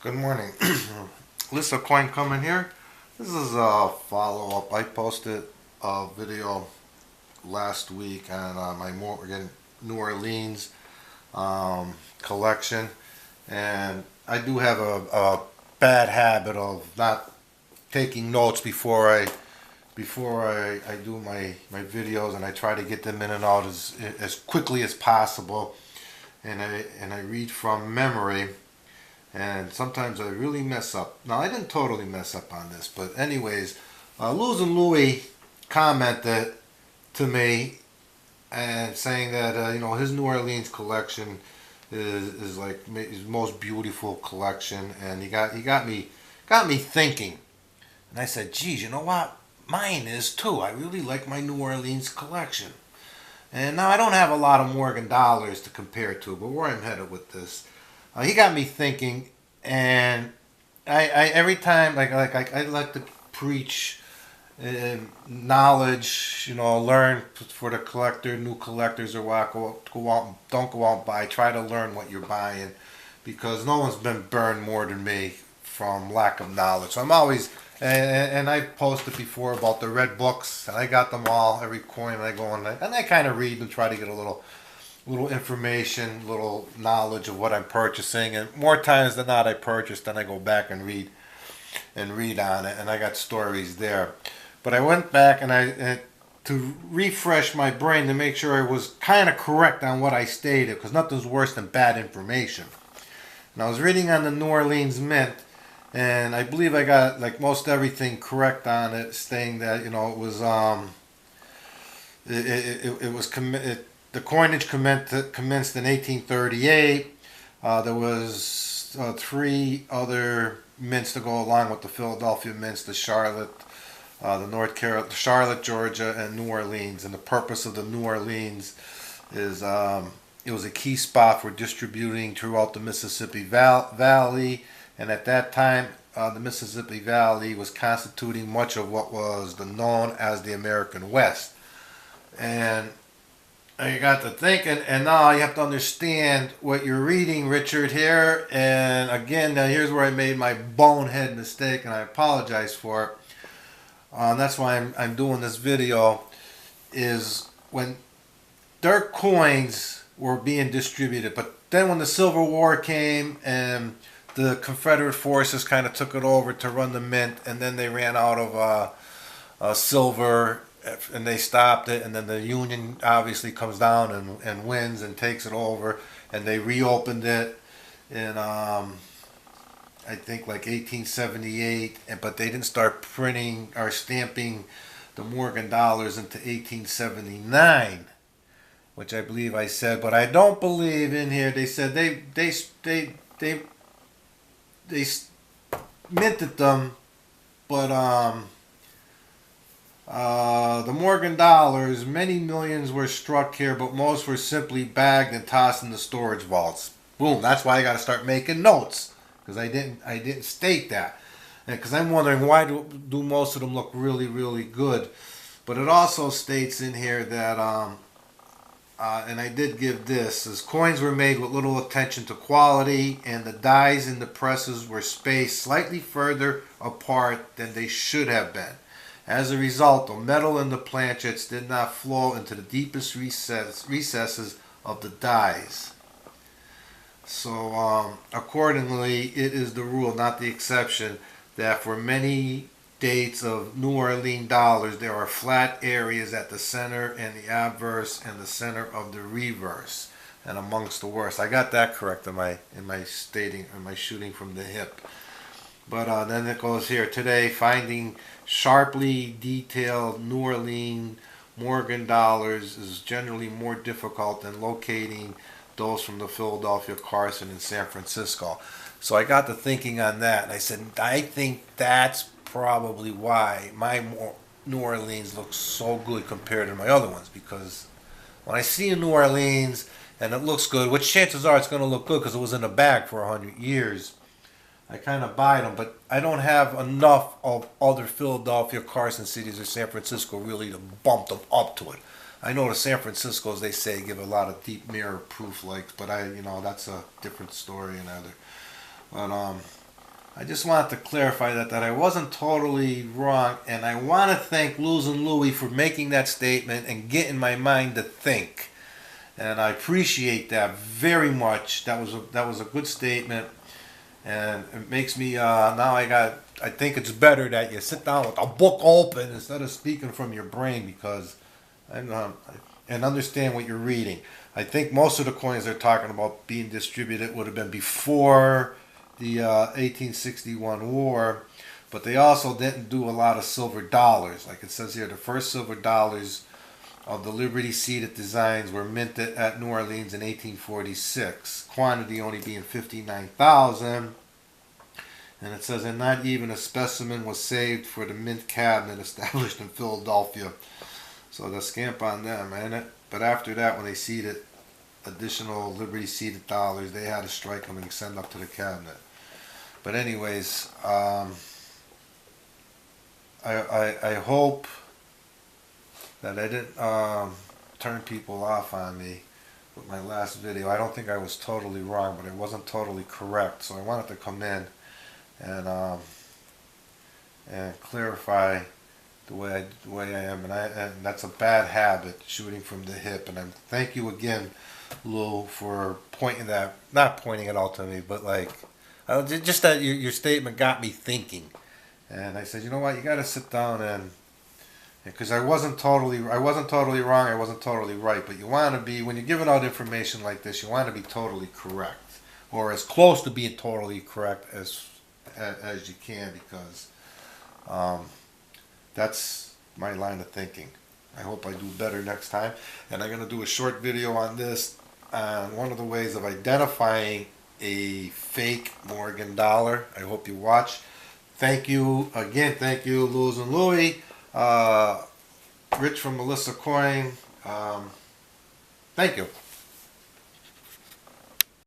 Good morning. List of coin coming here. This is a follow-up. I posted a video last week on my New Orleans collection, and I do have a bad habit of not taking notes before I do my videos, and I try to get them in and out as quickly as possible, and I read from memory. And sometimes I really mess up. Now, I didn't totally mess up on this, but anyways, Losing Louie commented to me and saying that his New Orleans collection is like his most beautiful collection, and he got me thinking. And I said, geez, you know what? Mine is too. I really like my New Orleans collection. And now I don't have a lot of Morgan dollars to compare to, but where I'm headed with this, he got me thinking, and I every time I like to preach knowledge, learn for the collector, new collectors or what. Go out, don't go out and buy. Try to learn what you're buying, because no one's been burned more than me from lack of knowledge. So I'm always and I posted before about the red books, and I got them all, every coin. And I go and I kind of read and try to get a little information, little knowledge of what I'm purchasing. And more times than not, I purchase, then I go back and read on it, and I got stories there. But I went back and to refresh my brain to make sure I was kind of correct on what I stated, because nothing's worse than bad information. And I was reading on the New Orleans Mint, and I believe I got like most everything correct on it, saying that it was it was the coinage commenced in 1838. There was three other mints to go along with the Philadelphia mints: the Charlotte, Charlotte, Georgia, and New Orleans. And the purpose of the New Orleans is it was a key spot for distributing throughout the Mississippi Valley. And at that time, the Mississippi Valley was constituting much of what was known as the American West. And I got to thinking, and now you have to understand what you're reading, Richard, here. And again, now here's where I made my bonehead mistake, and I apologize for it. That's why I'm doing this video. Is when their coins were being distributed, but then when the Civil War came and the Confederate forces kind of took it over to run the mint, and then they ran out of silver, and they stopped it, and then the Union obviously comes down and wins and takes it over, and they reopened it in I think like 1878, but they didn't start printing or stamping the Morgan dollars into 1879, which I believe I said, but I don't believe in here. They said they minted them, but the Morgan dollars, many millions were struck here, but most were simply bagged and tossed in the storage vaults. Boom. That's why I got to start making notes, because I didn't state that, because I'm wondering why do most of them look really, really good. But it also states in here that and I did give this, as coins were made with little attention to quality, and the dies in the presses were spaced slightly further apart than they should have been. As a result, the metal in the planchets did not flow into the deepest recesses of the dies. So, accordingly, it is the rule, not the exception, that for many dates of New Orleans dollars, there are flat areas at the center and the obverse and the center of the reverse, and amongst the worst. I got that correct in my shooting from the hip. But then it goes here. Today, finding sharply detailed New Orleans Morgan dollars is generally more difficult than locating those from the Philadelphia, Carson, and San Francisco. So I got to thinking on that, and I said, I think that's probably why my New Orleans looks so good compared to my other ones, because when I see a New Orleans and it looks good, which chances are it's going to look good because it was in a bag for 100 years, I kind of buy them, but I don't have enough of other Philadelphia, Carson cities, or San Francisco really to bump them up to it. I know the San Franciscos, they say, give a lot of deep mirror proof lights, but that's a different story and other. But I just wanted to clarify that I wasn't totally wrong, and I want to thank Losing Louie for making that statement and getting my mind to think. And I appreciate that very much. That was a good statement, and it makes me now I think it's better that you sit down with a book open instead of speaking from your brain, because and understand what you're reading. I think most of the coins they're talking about being distributed would have been before the 1861 war, but they also didn't do a lot of silver dollars. Like it says here, the first silver dollars of the Liberty seated designs were minted at New Orleans in 1846, quantity only being 59,000. And it says, and not even a specimen was saved for the mint cabinet established in Philadelphia. So the scamp on them, man. But after that, when they seeded additional Liberty seeded dollars, they had to strike them and send up to the cabinet. But anyways, I hope that I didn't turn people off on me with my last video. I don't think I was totally wrong, but it wasn't totally correct. So I wanted to come in and clarify the way I am, and that's a bad habit, shooting from the hip. And thank you again, Lou, for not pointing it out to me, but like just that your statement got me thinking. And I said, you know what, you got to sit down and because I wasn't totally wrong, I wasn't totally right, but you want to be, when you're giving out information like this, you want to be totally correct, or as close to being totally correct as you can, because that's my line of thinking. I hope I do better next time, and I'm going to do a short video on this, on one of the ways of identifying a fake Morgan dollar. I hope you watch. Thank you again. Thank you, Losing Louie. Rich from Melissa Coin. Thank you.